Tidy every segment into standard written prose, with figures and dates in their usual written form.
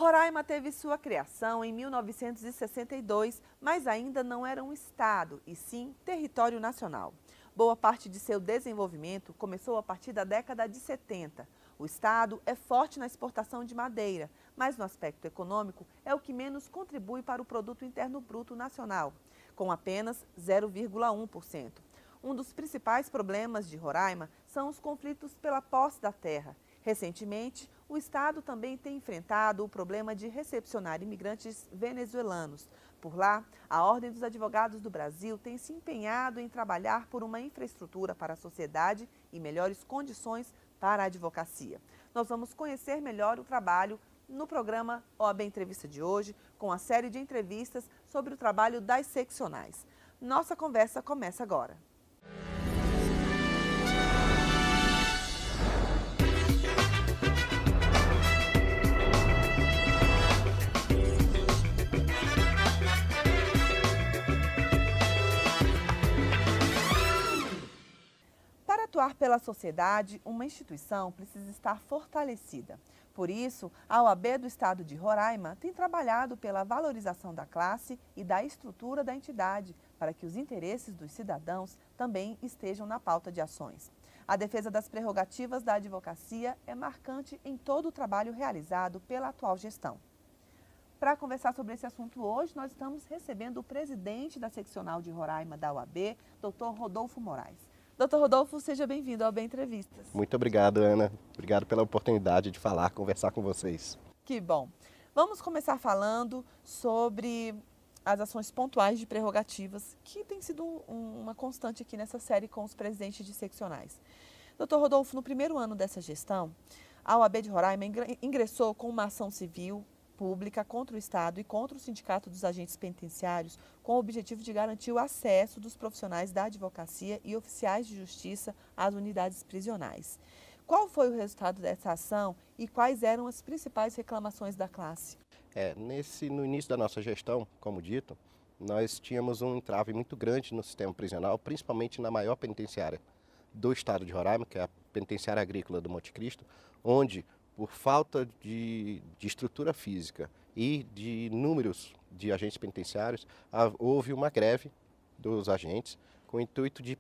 Roraima teve sua criação em 1962, mas ainda não era um estado, e sim território nacional. Boa parte de seu desenvolvimento começou a partir da década de 70. O estado é forte na exportação de madeira, mas no aspecto econômico é o que menos contribui para o produto interno bruto nacional, com apenas 0,1%. Um dos principais problemas de Roraima são os conflitos pela posse da terra. Recentemente, o estado também tem enfrentado o problema de recepcionar imigrantes venezuelanos. Por lá, a Ordem dos Advogados do Brasil tem se empenhado em trabalhar por uma infraestrutura para a sociedade e melhores condições para a advocacia. Nós vamos conhecer melhor o trabalho no programa OAB Entrevista de hoje, com a série de entrevistas sobre o trabalho das seccionais. Nossa conversa começa agora. Para atuar pela sociedade, uma instituição precisa estar fortalecida. Por isso, a OAB do Estado de Roraima tem trabalhado pela valorização da classe e da estrutura da entidade, para que os interesses dos cidadãos também estejam na pauta de ações. A defesa das prerrogativas da advocacia é marcante em todo o trabalho realizado pela atual gestão. Para conversar sobre esse assunto hoje, nós estamos recebendo o presidente da seccional de Roraima da OAB, Dr. Rodolfo Moraes. Dr. Rodolfo, seja bem-vindo ao OAB Entrevistas. Muito obrigado, Ana. Obrigado pela oportunidade de falar, conversar com vocês. Que bom. Vamos começar falando sobre as ações pontuais de prerrogativas, que tem sido uma constante aqui nessa série com os presidentes de seccionais. Dr. Rodolfo, no primeiro ano dessa gestão, a OAB de Roraima ingressou com uma ação civil pública contra o Estado e contra o Sindicato dos Agentes Penitenciários, com o objetivo de garantir o acesso dos profissionais da advocacia e oficiais de justiça às unidades prisionais. Qual foi o resultado dessa ação e quais eram as principais reclamações da classe? No início da nossa gestão, como dito, nós tínhamos um entrave muito grande no sistema prisional, principalmente na maior penitenciária do Estado de Roraima, que é a Penitenciária Agrícola do Monte Cristo, onde por falta de estrutura física e de números de agentes penitenciários, houve uma greve dos agentes com o intuito de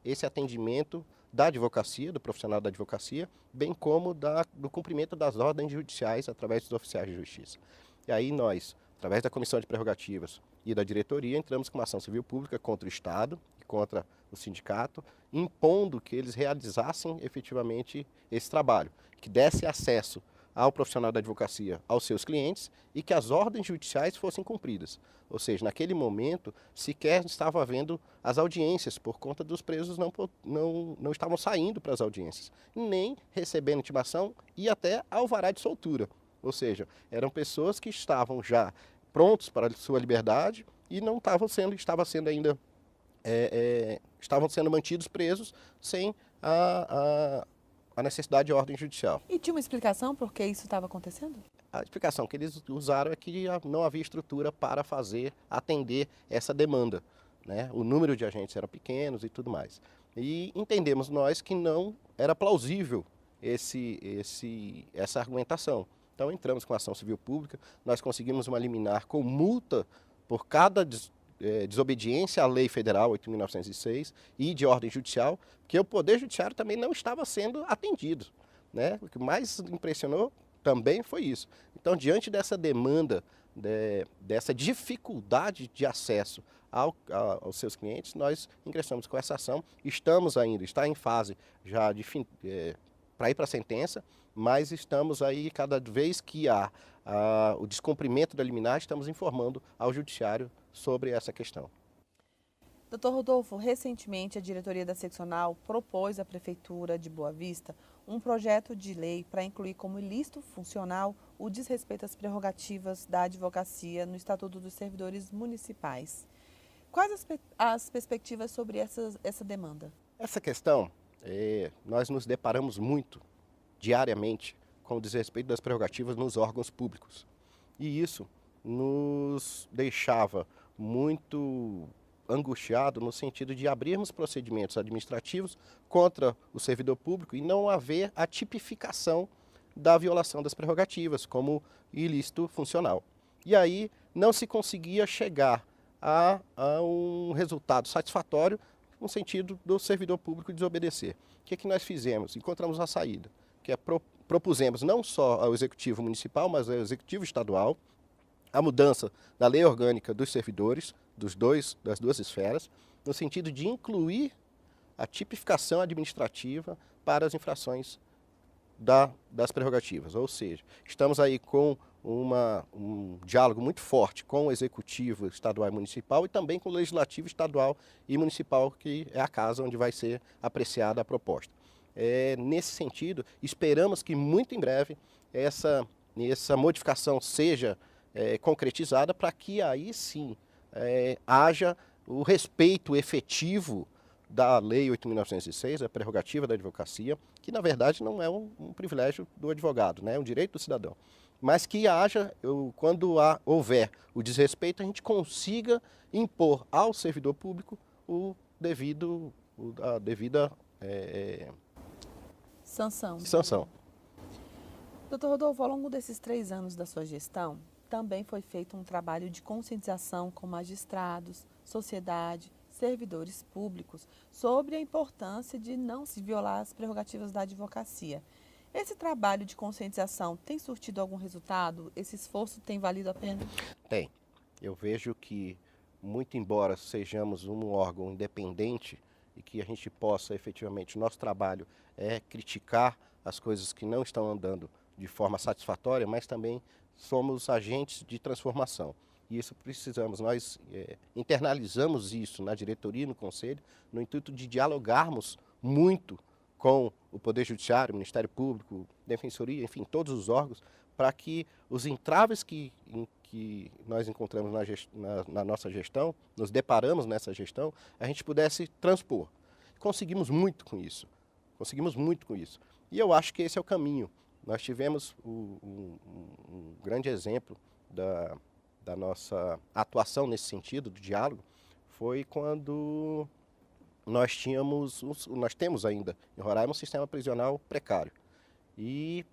esse atendimento da advocacia, do profissional da advocacia, bem como do cumprimento das ordens judiciais através dos oficiais de justiça. E aí nós, através da Comissão de Prerrogativas e da diretoria, entramos com uma ação civil pública contra o Estado e contra o sindicato, impondo que eles realizassem efetivamente esse trabalho, que desse acesso ao profissional da advocacia aos seus clientes e que as ordens judiciais fossem cumpridas. Ou seja, naquele momento sequer estava havendo as audiências, por conta dos presos não estavam saindo para as audiências, nem recebendo intimação e até alvará de soltura. Ou seja, eram pessoas que estavam já prontos para a sua liberdade e não estavam sendo mantidos presos sem a necessidade de ordem judicial. E tinha uma explicação por que isso estava acontecendo? A explicação que eles usaram é que não havia estrutura para atender essa demanda, né? O número de agentes era pequenos e tudo mais. E entendemos nós que não era plausível essa argumentação. Então entramos com a ação civil pública, nós conseguimos uma liminar com multa por cada desobediência à lei federal 8.906 e de ordem judicial, que o Poder Judiciário também não estava sendo atendido, né? O que mais impressionou também foi isso. Então, diante dessa demanda, dessa dificuldade de acesso aos seus clientes, nós ingressamos com essa ação. Está em fase já para ir para a sentença, mas estamos aí, cada vez que há o descumprimento da liminar, estamos informando ao Judiciário sobre essa questão. Dr. Rodolfo, recentemente a diretoria da seccional propôs à Prefeitura de Boa Vista um projeto de lei para incluir como ilícito funcional o desrespeito às prerrogativas da advocacia no Estatuto dos Servidores Municipais. Quais as perspectivas sobre essa demanda? Essa questão, nós nos deparamos muito, diariamente, com o desrespeito das prerrogativas nos órgãos públicos. E isso nos deixava muito angustiado no sentido de abrirmos procedimentos administrativos contra o servidor público e não haver a tipificação da violação das prerrogativas, como ilícito funcional. E aí não se conseguia chegar a um resultado satisfatório no sentido do servidor público desobedecer. O que nós fizemos? Encontramos uma saída, que é propusemos não só ao Executivo Municipal, mas ao Executivo Estadual, a mudança da lei orgânica dos servidores, das duas esferas, no sentido de incluir a tipificação administrativa para as infrações das prerrogativas. Ou seja, estamos aí com um diálogo muito forte com o Executivo Estadual e Municipal e também com o Legislativo Estadual e Municipal, que é a casa onde vai ser apreciada a proposta. Nesse sentido, esperamos que muito em breve essa modificação seja concretizada para que aí sim haja o respeito efetivo da Lei 8.906, a prerrogativa da advocacia, que na verdade não é um privilégio do advogado, né? É um direito do cidadão. Mas que haja, quando houver o desrespeito, a gente consiga impor ao servidor público a devida sanção. Doutor Rodolfo, ao longo desses 3 anos da sua gestão, também foi feito um trabalho de conscientização com magistrados, sociedade, servidores públicos sobre a importância de não se violar as prerrogativas da advocacia. Esse trabalho de conscientização tem surtido algum resultado? Esse esforço tem valido a pena? Tem. Eu vejo que, muito embora sejamos um órgão independente e que a gente possa efetivamente, o nosso trabalho é criticar as coisas que não estão andando de forma satisfatória, mas também somos agentes de transformação. E isso precisamos, nós internalizamos isso na diretoria e no conselho, no intuito de dialogarmos muito com o Poder Judiciário, Ministério Público, Defensoria, enfim, todos os órgãos, para que os entraves que nós encontramos na nossa gestão, nos deparamos nessa gestão, a gente pudesse transpor. Conseguimos muito com isso. E eu acho que esse é o caminho. Nós tivemos um grande exemplo da nossa atuação nesse sentido, do diálogo, foi quando nós temos ainda em Roraima um sistema prisional precário. E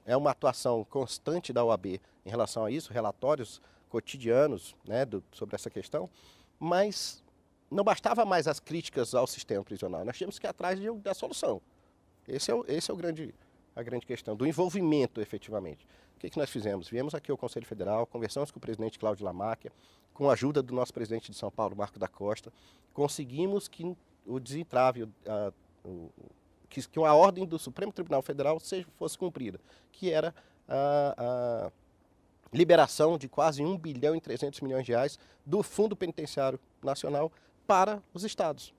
é uma atuação constante da OAB em relação a isso, relatórios cotidianos, né, sobre essa questão, mas não bastava mais as críticas ao sistema prisional, nós tínhamos que ir atrás da solução. Esse é a grande questão, do envolvimento efetivamente. O que nós fizemos? Viemos aqui ao Conselho Federal, conversamos com o presidente Cláudio Lamáquia, com a ajuda do nosso presidente de São Paulo, Marco da Costa, conseguimos que o desentrave, que a ordem do Supremo Tribunal Federal fosse cumprida, que era a liberação de quase 1 bilhão e 300 milhões de reais do Fundo Penitenciário Nacional para os estados.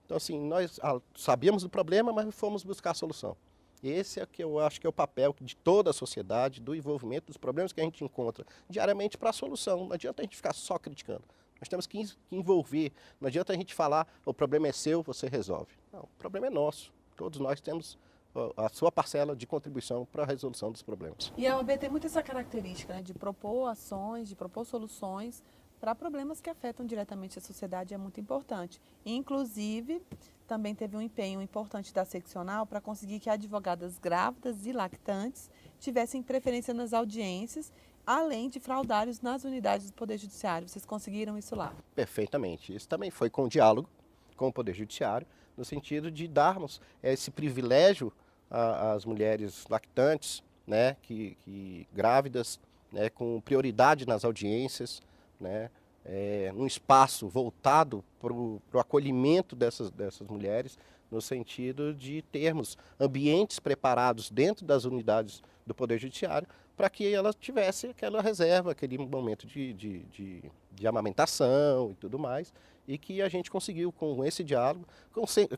Então, assim, nós sabíamos do problema, mas fomos buscar a solução. Esse é que eu acho que é o papel de toda a sociedade, do envolvimento dos problemas que a gente encontra diariamente para a solução. Não adianta a gente ficar só criticando. Nós temos que envolver. Não adianta a gente falar, o problema é seu, você resolve. Não, o problema é nosso. Todos nós temos a sua parcela de contribuição para a resolução dos problemas. E a OAB tem muito essa característica, né, de propor ações, de propor soluções para problemas que afetam diretamente a sociedade, é muito importante. Inclusive, também teve um empenho importante da seccional para conseguir que advogadas grávidas e lactantes tivessem preferência nas audiências, além de fraudários nas unidades do Poder Judiciário. Vocês conseguiram isso lá? Perfeitamente. Isso também foi com diálogo com o Poder Judiciário, no sentido de darmos esse privilégio às mulheres lactantes, né, que grávidas, né, com prioridade nas audiências, né, um espaço voltado para o acolhimento dessas mulheres, no sentido de termos ambientes preparados dentro das unidades do Poder Judiciário para que ela tivesse aquela reserva, aquele momento de amamentação e tudo mais, e que a gente conseguiu com esse diálogo,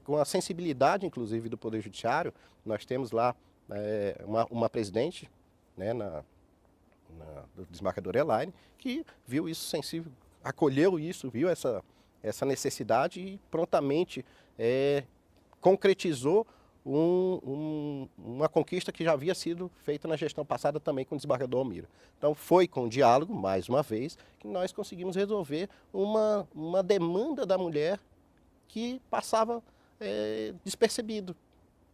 com a sensibilidade inclusive do Poder Judiciário. Nós temos lá uma presidente, né, do desembargador Elaine, que viu isso sensível, acolheu isso, viu essa necessidade e prontamente concretizou uma conquista que já havia sido feita na gestão passada também com o desembargador Almira. Então foi com diálogo, mais uma vez, que nós conseguimos resolver uma demanda da mulher que passava despercebido.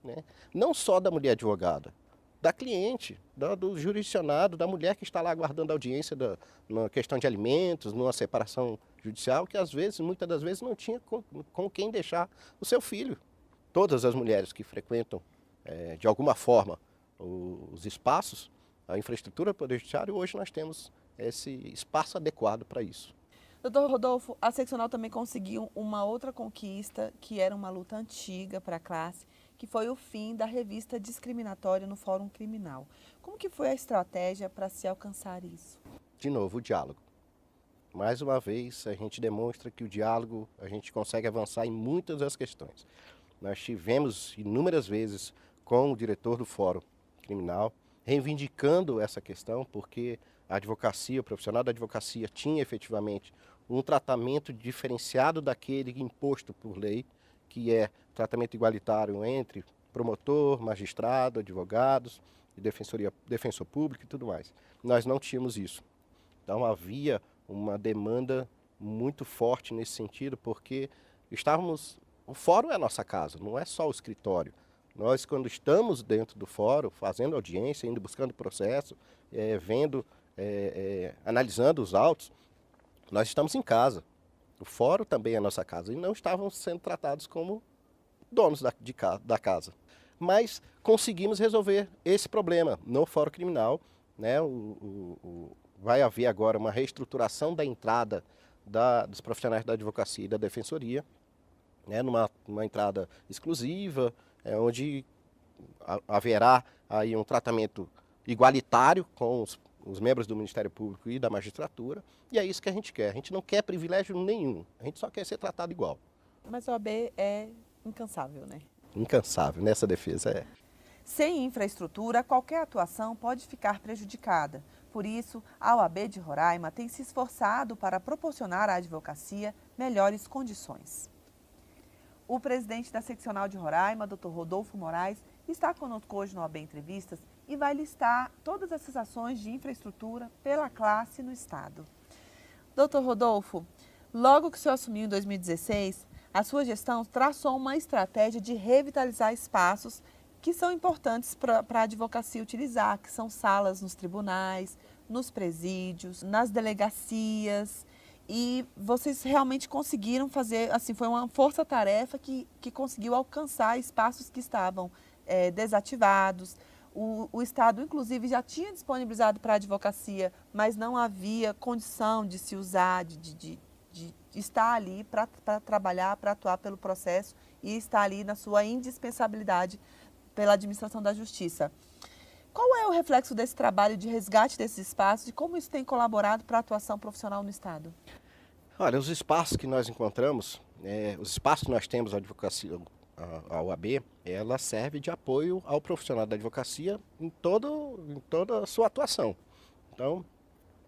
né? Não só da mulher advogada, da cliente, do jurisdicionado, da mulher que está lá aguardando audiência na questão de alimentos, numa separação judicial, que às vezes, muitas das vezes, não tinha com quem deixar o seu filho. Todas as mulheres que frequentam, de alguma forma, os espaços, a infraestrutura do Poder Judiciário, hoje nós temos esse espaço adequado para isso. Doutor Rodolfo, a seccional também conseguiu uma outra conquista, que era uma luta antiga para a classe, que foi o fim da revista discriminatória no Fórum Criminal. Como que foi a estratégia para se alcançar isso? De novo, o diálogo. Mais uma vez, a gente demonstra que o diálogo, a gente consegue avançar em muitas das questões. Nós tivemos inúmeras vezes com o diretor do Fórum Criminal, reivindicando essa questão, porque a advocacia, o profissional da advocacia tinha efetivamente um tratamento diferenciado daquele imposto por lei, que é tratamento igualitário entre promotor, magistrado, advogados, defensor público e tudo mais. Nós não tínhamos isso. Então havia uma demanda muito forte nesse sentido, porque o fórum é a nossa casa, não é só o escritório. Nós, quando estamos dentro do fórum, fazendo audiência, indo buscando processo, analisando os autos, nós estamos em casa. O fórum também é a nossa casa e não estavam sendo tratados como donos da casa. Mas conseguimos resolver esse problema no Fórum Criminal, né? Vai haver agora uma reestruturação da entrada dos profissionais da advocacia e da defensoria, né? Numa entrada exclusiva, onde haverá aí um tratamento igualitário com os membros do Ministério Público e da magistratura, e é isso que a gente quer. A gente não quer privilégio nenhum, a gente só quer ser tratado igual. Mas a OAB é incansável, né? Incansável, nessa defesa é. Sem infraestrutura, qualquer atuação pode ficar prejudicada. Por isso, a OAB de Roraima tem se esforçado para proporcionar à advocacia melhores condições. O presidente da seccional de Roraima, Dr. Rodolfo Moraes, está conosco hoje no OAB Entrevistas e vai listar todas essas ações de infraestrutura pela classe no estado. Dr. Rodolfo, logo que o senhor assumiu em 2016, a sua gestão traçou uma estratégia de revitalizar espaços que são importantes para a advocacia utilizar, que são salas nos tribunais, nos presídios, nas delegacias. E vocês realmente conseguiram fazer, assim, foi uma força-tarefa que conseguiu alcançar espaços que estavam desativados. O Estado, inclusive, já tinha disponibilizado para a advocacia, mas não havia condição de se usar, de estar ali para trabalhar, para atuar pelo processo e estar ali na sua indispensabilidade pela administração da justiça. Qual é o reflexo desse trabalho de resgate desses espaços e como isso tem colaborado para a atuação profissional no Estado? Olha, os espaços que nós encontramos, os espaços que nós temos, a advocacia, a OAB, ela serve de apoio ao profissional da advocacia em toda a sua atuação. Então,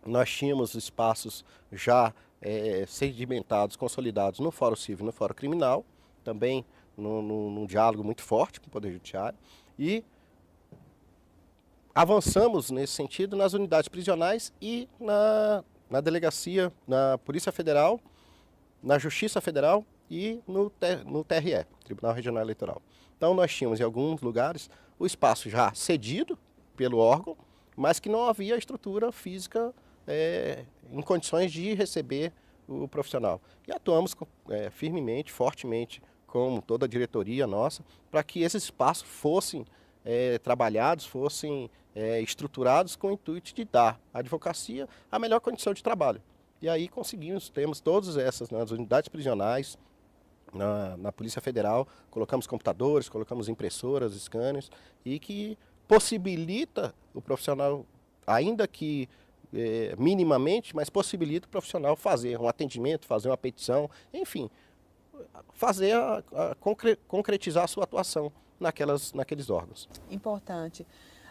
nós tínhamos espaços já sedimentados, consolidados no Fórum Civil e no Fórum Criminal, também num diálogo muito forte com o Poder Judiciário, e avançamos nesse sentido nas unidades prisionais e na delegacia, na Polícia Federal, na Justiça Federal e no TRE, Tribunal Regional Eleitoral. Então nós tínhamos em alguns lugares o espaço já cedido pelo órgão, mas que não havia estrutura física em condições de receber o profissional. E atuamos firmemente, fortemente, com toda a diretoria nossa, para que esses espaços fossem trabalhados, fossem estruturados com o intuito de dar à advocacia a melhor condição de trabalho. E aí temos todas essas nas unidades prisionais, na Polícia Federal, colocamos computadores, colocamos impressoras, scanners, e que possibilita o profissional, ainda que minimamente, mas possibilita o profissional fazer um atendimento, fazer uma petição, enfim, fazer concretizar a sua atuação naqueles órgãos. Importante.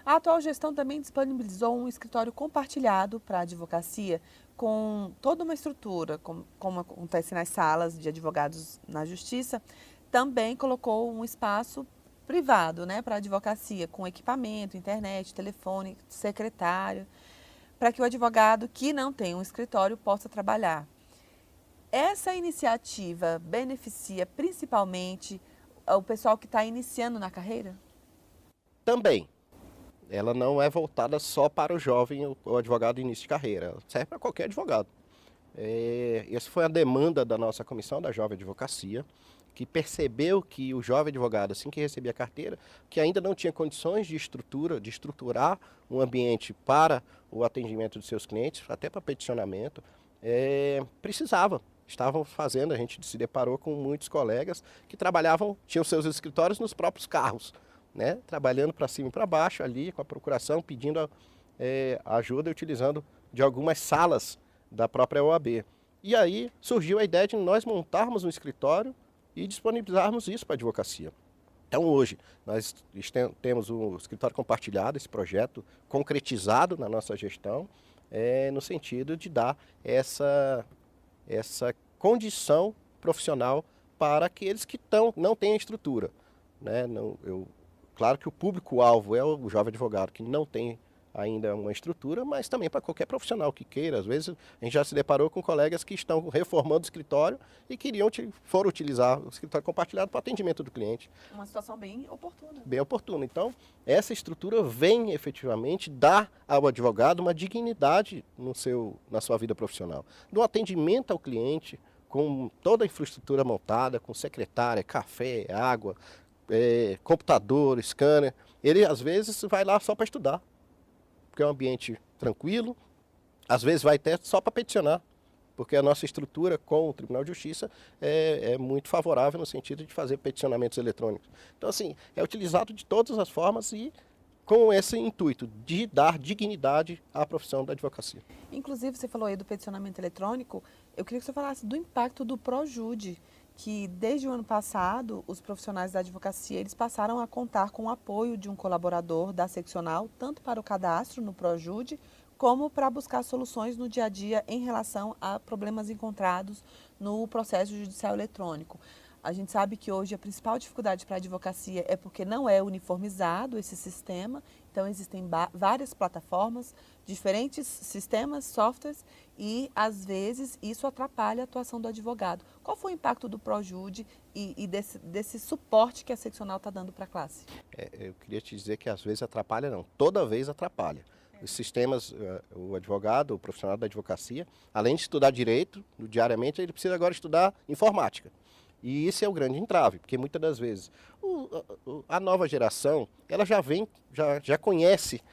A atual gestão também disponibilizou um escritório compartilhado para a advocacia com toda uma estrutura, como acontece nas salas de advogados na justiça, também colocou um espaço privado, né, para a advocacia, com equipamento, internet, telefone, secretário, para que o advogado que não tem um escritório possa trabalhar. Essa iniciativa beneficia principalmente o pessoal que está iniciando na carreira? Também. Ela não é voltada só para o jovem, o advogado de início de carreira. Ela serve para qualquer advogado. Essa foi a demanda da nossa comissão da Jovem Advocacia, que percebeu que o jovem advogado, assim que recebia a carteira, que ainda não tinha condições de estruturar um ambiente para o atendimento de seus clientes, até para peticionamento, estavam fazendo, a gente se deparou com muitos colegas que tinham seus escritórios nos próprios carros, né? Trabalhando para cima e para baixo ali, com a procuração, pedindo ajuda e utilizando de algumas salas da própria OAB. E aí surgiu a ideia de nós montarmos um escritório e disponibilizarmos isso para a advocacia. Então hoje nós temos um escritório compartilhado, esse projeto concretizado na nossa gestão, no sentido de dar essa condição profissional para aqueles que não têm estrutura, né? Claro que o público-alvo é o jovem advogado que não tem ainda uma estrutura, mas também para qualquer profissional que queira. Às vezes a gente já se deparou com colegas que estão reformando o escritório e foram utilizar o escritório compartilhado para atendimento do cliente. Uma situação bem oportuna. Bem oportuna. Então, essa estrutura vem efetivamente dar ao advogado uma dignidade na sua vida profissional. Do atendimento ao cliente, com toda a infraestrutura montada, com secretária, café, água, computador, scanner. Ele às vezes vai lá só para estudar, porque é um ambiente tranquilo, às vezes vai até só para peticionar, porque a nossa estrutura com o Tribunal de Justiça é muito favorável no sentido de fazer peticionamentos eletrônicos. Então, assim, é utilizado de todas as formas e com esse intuito de dar dignidade à profissão da advocacia. Inclusive, você falou aí do peticionamento eletrônico, eu queria que você falasse do impacto do Projude, que desde o ano passado, os profissionais da advocacia eles passaram a contar com o apoio de um colaborador da seccional, tanto para o cadastro no Projude, como para buscar soluções no dia a dia em relação a problemas encontrados no processo judicial eletrônico. A gente sabe que hoje a principal dificuldade para a advocacia é porque não é uniformizado esse sistema, então existem várias plataformas, diferentes sistemas, softwares, e às vezes isso atrapalha a atuação do advogado. Qual foi o impacto do Projude e desse suporte que a seccional está dando para a classe? Eu queria te dizer que às vezes atrapalha não, toda vez atrapalha. Os sistemas, o advogado, o profissional da advocacia, além de estudar direito diariamente, ele precisa agora estudar informática. E esse é o grande entrave, porque muitas das vezes a nova geração, ela já conhece,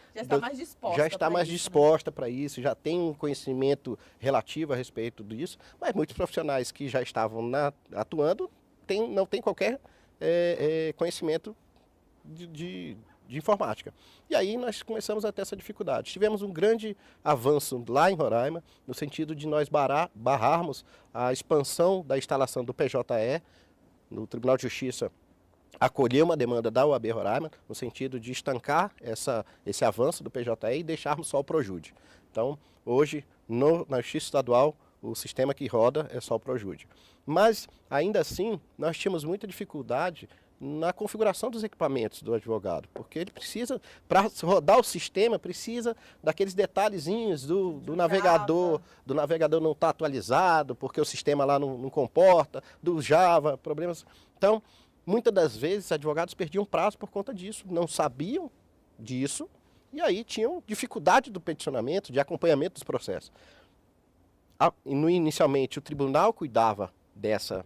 já está mais disposta para isso, já tem um conhecimento relativo a respeito disso, mas muitos profissionais que já estavam atuando não têm qualquer conhecimento de informática. E aí nós começamos a ter essa dificuldade. Tivemos um grande avanço lá em Roraima, no sentido de nós barrarmos a expansão da instalação do PJE. No Tribunal de Justiça acolheu uma demanda da OAB Roraima, no sentido de estancar esse avanço do PJE e deixarmos só o Projude. Então, hoje, na Justiça Estadual, o sistema que roda é só o Projude. Mas, ainda assim, nós tínhamos muita dificuldade na configuração dos equipamentos do advogado, porque ele precisa, para rodar o sistema, precisa daqueles detalhezinhos do navegador não estar atualizado, porque o sistema lá não comporta, do Java, problemas. Então, muitas das vezes, advogados perdiam prazo por conta disso, não sabiam disso, e aí tinham dificuldade do peticionamento, de acompanhamento dos processos. Inicialmente, o tribunal cuidava dessa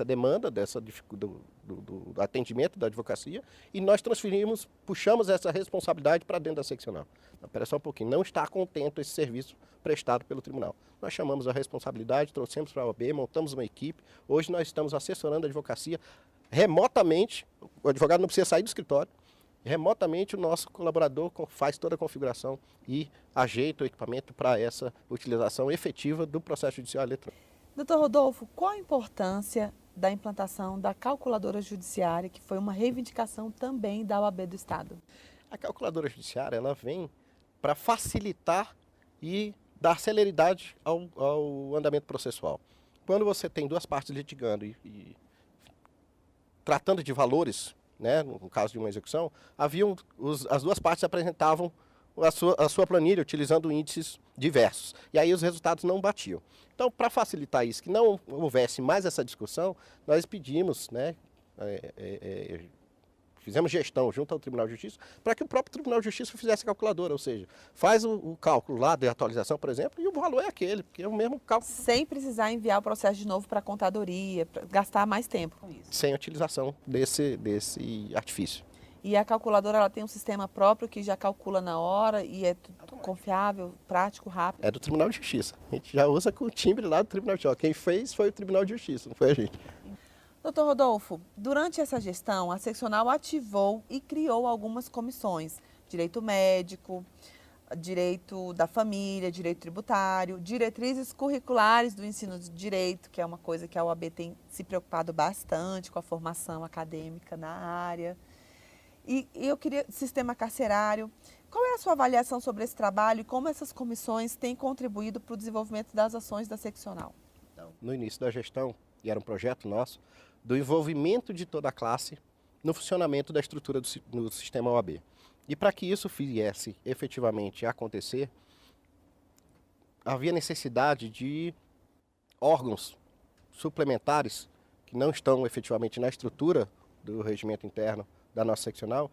demanda, do atendimento da advocacia, e nós puxamos essa responsabilidade para dentro da seccional. Espera só um pouquinho, não está contento esse serviço prestado pelo tribunal. Nós chamamos a responsabilidade, trouxemos para a OAB, montamos uma equipe, hoje nós estamos assessorando a advocacia remotamente, o advogado não precisa sair do escritório, remotamente o nosso colaborador faz toda a configuração e ajeita o equipamento para essa utilização efetiva do processo judicial eletrônico. Doutor Rodolfo, qual a importância da implantação da calculadora judiciária, que foi uma reivindicação também da OAB do Estado? A calculadora judiciária ela vem para facilitar e dar celeridade ao andamento processual. Quando você tem duas partes litigando e tratando de valores, né, no caso de uma execução, as duas partes apresentavam a sua planilha utilizando índices diversos. E aí os resultados não batiam. Então, para facilitar isso, que não houvesse mais essa discussão, nós pedimos, né, fizemos gestão junto ao Tribunal de Justiça para que o próprio Tribunal de Justiça fizesse a calculadora, ou seja, faz o cálculo lá de atualização, por exemplo, e o valor é aquele, porque é o mesmo cálculo. Sem precisar enviar o processo de novo para a contadoria, gastar mais tempo com isso. Sem utilização desse artifício. E a calculadora ela tem um sistema próprio que já calcula na hora e é tudo confiável, prático, rápido? É do Tribunal de Justiça. A gente já usa com o timbre lá do Tribunal de Justiça. Quem fez foi o Tribunal de Justiça, não foi a gente. Doutor Rodolfo, durante essa gestão, a seccional ativou e criou algumas comissões. Direito médico, direito da família, direito tributário, diretrizes curriculares do ensino de direito, que é uma coisa que a OAB tem se preocupado bastante com a formação acadêmica na área. E eu queria, sistema carcerário, qual é a sua avaliação sobre esse trabalho e como essas comissões têm contribuído para o desenvolvimento das ações da seccional? No início da gestão, e era um projeto nosso, do envolvimento de toda a classe no funcionamento da estrutura do sistema OAB. E para que isso viesse efetivamente a acontecer, havia necessidade de órgãos suplementares que não estão efetivamente na estrutura do regimento interno da nossa seccional,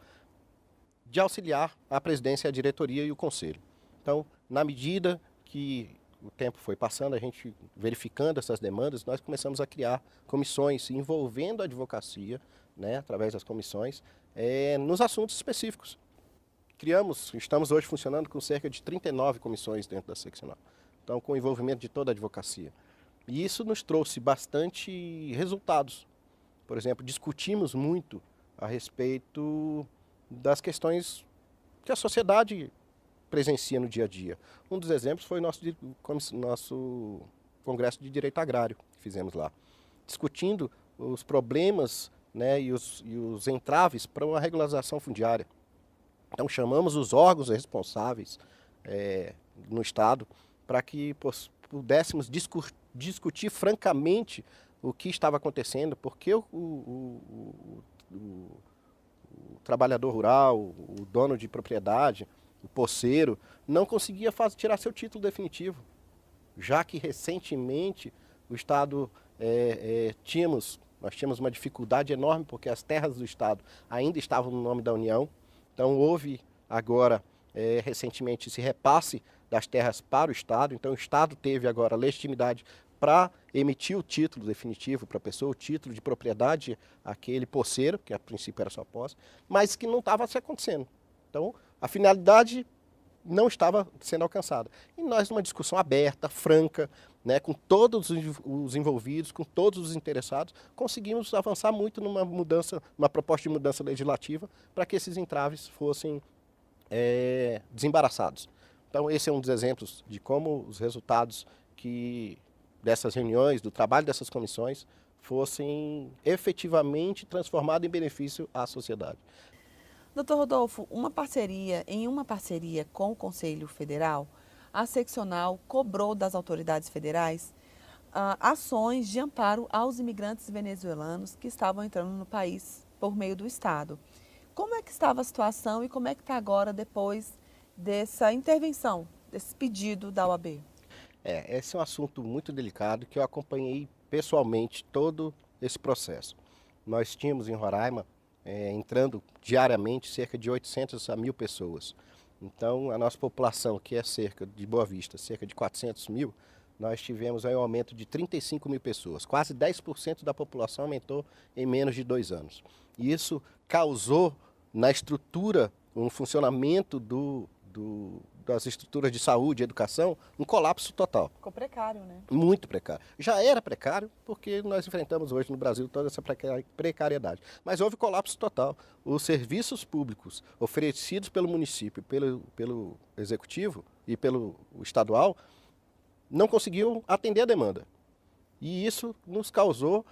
de auxiliar a presidência, a diretoria e o conselho. Então, na medida que o tempo foi passando, a gente verificando essas demandas, nós começamos a criar comissões envolvendo a advocacia, né, através das comissões, nos assuntos específicos. Estamos hoje funcionando com cerca de 39 comissões dentro da seccional, então com o envolvimento de toda a advocacia. E isso nos trouxe bastante resultados. Por exemplo, discutimos muito a respeito das questões que a sociedade presencia no dia a dia. Um dos exemplos foi o nosso Congresso de Direito Agrário, que fizemos lá, discutindo os problemas, né, e os entraves para uma regularização fundiária. Então, chamamos os órgãos responsáveis no Estado para que pudéssemos discutir francamente o que estava acontecendo, porque o trabalhador rural, o dono de propriedade, o poceiro, não conseguia tirar seu título definitivo, já que recentemente o Estado nós tínhamos uma dificuldade enorme porque as terras do Estado ainda estavam no nome da União. Então houve agora recentemente esse repasse das terras para o Estado. Então o Estado teve agora legitimidade para emitir o título definitivo para a pessoa, o título de propriedade àquele poceiro, que a princípio era sua posse, mas que não estava se acontecendo. Então a finalidade não estava sendo alcançada. E nós, numa discussão aberta, franca, né, com todos os envolvidos, com todos os interessados, conseguimos avançar muito numa proposta de mudança legislativa para que esses entraves fossem desembaraçados. Então, esse é um dos exemplos de como os resultados dessas reuniões, do trabalho dessas comissões, fossem efetivamente transformados em benefício à sociedade. Doutor Rodolfo, em uma parceria com o Conselho Federal, a seccional cobrou das autoridades federais ações de amparo aos imigrantes venezuelanos que estavam entrando no país por meio do Estado. Como é que estava a situação e como é que está agora depois dessa intervenção, desse pedido da OAB? Esse é um assunto muito delicado que eu acompanhei pessoalmente todo esse processo. Nós tínhamos em Roraima entrando diariamente cerca de 800 a 1.000 pessoas. Então, a nossa população, que é de Boa Vista, cerca de 400 mil, nós tivemos um aumento de 35 mil pessoas. Quase 10% da população aumentou em menos de 2 anos. E isso causou na estrutura, no funcionamento das estruturas de saúde e educação, um colapso total. Ficou precário, né? Muito precário. Já era precário, porque nós enfrentamos hoje no Brasil toda essa precariedade. Mas houve colapso total. Os serviços públicos oferecidos pelo município, pelo executivo e pelo estadual, não conseguiam atender a demanda. E isso nos causou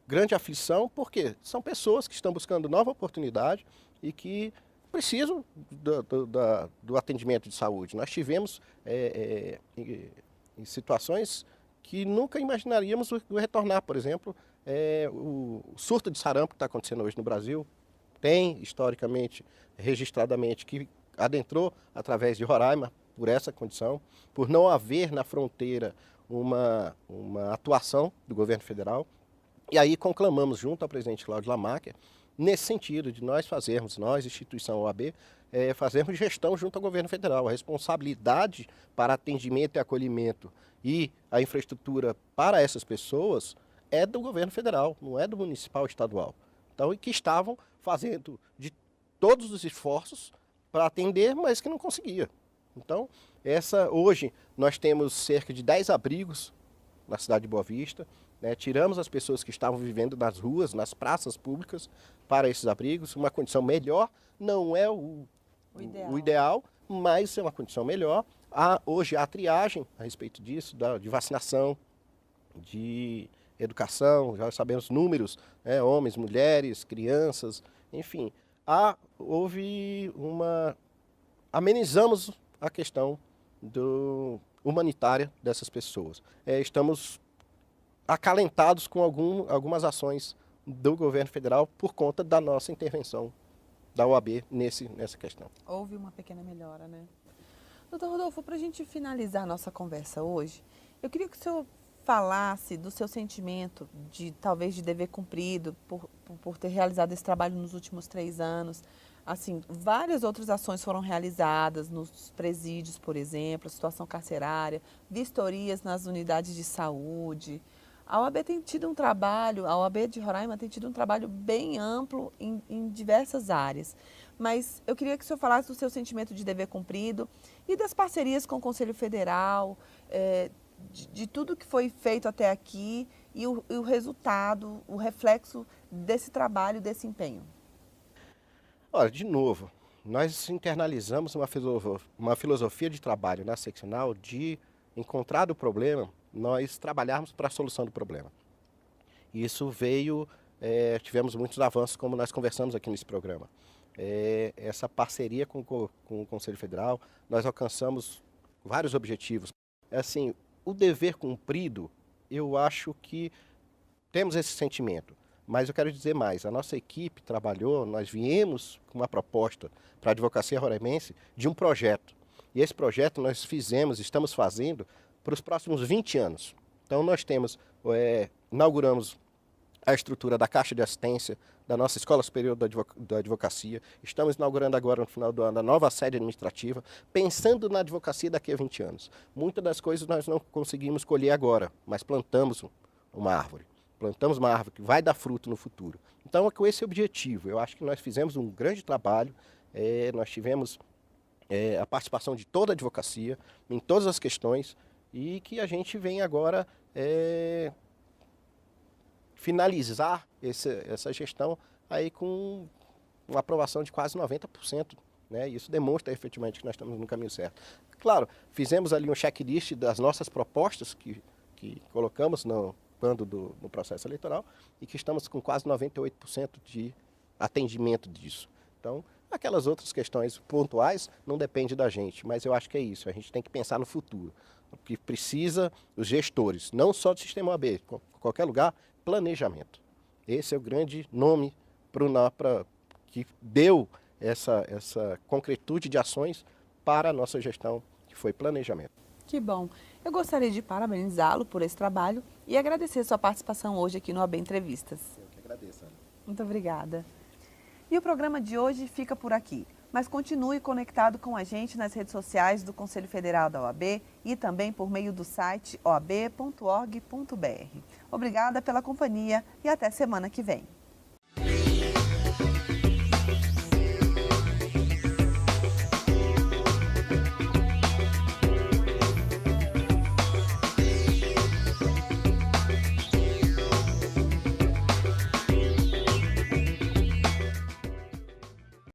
grande aflição, porque são pessoas que estão buscando nova oportunidade e que precisam do atendimento de saúde. Nós tivemos em situações que nunca imaginaríamos retornar. Por exemplo, o surto de sarampo que está acontecendo hoje no Brasil tem, historicamente, registradamente, que adentrou através de Roraima por essa condição, por não haver na fronteira uma atuação do governo federal. E aí conclamamos junto ao presidente Cláudio Lamáquia, nesse sentido de nós fazermos, nós, instituição OAB, fazermos gestão junto ao governo federal. A responsabilidade para atendimento e acolhimento e a infraestrutura para essas pessoas é do governo federal, não é do municipal estadual. Então, e que estavam fazendo de todos os esforços para atender, mas que não conseguia. Então, hoje nós temos cerca de 10 abrigos na cidade de Boa Vista, né? Tiramos as pessoas que estavam vivendo nas ruas, nas praças públicas, para esses abrigos. Uma condição melhor, não é o ideal, mas é uma condição melhor. Hoje há triagem a respeito disso, de vacinação, de educação, já sabemos números, né? Homens, mulheres, crianças, enfim. Amenizamos a questão humanitária dessas pessoas. Estamos acalentados com algumas ações do governo federal por conta da nossa intervenção da OAB nessa questão. Houve uma pequena melhora, né? Doutor Rodolfo, para a gente finalizar a nossa conversa hoje, eu queria que o senhor falasse do seu sentimento talvez de dever cumprido por ter realizado esse trabalho nos últimos 3 anos. Assim, várias outras ações foram realizadas nos presídios, por exemplo, a situação carcerária, vistorias nas unidades de saúde. A OAB tem tido um trabalho, a OAB de Roraima tem tido um trabalho bem amplo em diversas áreas. Mas eu queria que o senhor falasse do seu sentimento de dever cumprido e das parcerias com o Conselho Federal, de tudo que foi feito até aqui e o resultado, o reflexo desse trabalho, desse empenho. Olha, de novo, nós internalizamos uma filosofia de trabalho na seccional de encontrar o problema, nós trabalharmos para a solução do problema. Isso tivemos muitos avanços, como nós conversamos aqui nesse programa. Essa parceria com o Conselho Federal, nós alcançamos vários objetivos. Assim, o dever cumprido, eu acho que temos esse sentimento. Mas eu quero dizer mais, a nossa equipe trabalhou, nós viemos com uma proposta para a advocacia roraimense de um projeto. E esse projeto nós estamos fazendo para os próximos 20 anos. Então nós inauguramos a estrutura da Caixa de Assistência, da nossa Escola Superior da Advocacia. Estamos inaugurando agora, no final do ano, a nova sede administrativa, pensando na advocacia daqui a 20 anos. Muitas das coisas nós não conseguimos colher agora, mas plantamos uma árvore. Plantamos uma árvore que vai dar fruto no futuro. Então, é com esse objetivo. Eu acho que nós fizemos um grande trabalho. Nós tivemos a participação de toda a advocacia em todas as questões e que a gente vem agora finalizar essa gestão aí com uma aprovação de quase 90%. Né? Isso demonstra efetivamente que nós estamos no caminho certo. Claro, fizemos ali um checklist das nossas propostas que colocamos no processo eleitoral e que estamos com quase 98% de atendimento disso. Então, aquelas outras questões pontuais não dependem da gente, mas eu acho que é isso, a gente tem que pensar no futuro. O que precisa, os gestores, não só do sistema OAB, qualquer lugar, planejamento. Esse é o grande nome que deu essa concretude de ações para a nossa gestão, que foi planejamento. Que bom. Eu gostaria de parabenizá-lo por esse trabalho e agradecer sua participação hoje aqui no OAB Entrevistas. Eu que agradeço, Ana. Muito obrigada. E o programa de hoje fica por aqui, mas continue conectado com a gente nas redes sociais do Conselho Federal da OAB e também por meio do site oab.org.br. Obrigada pela companhia e até semana que vem.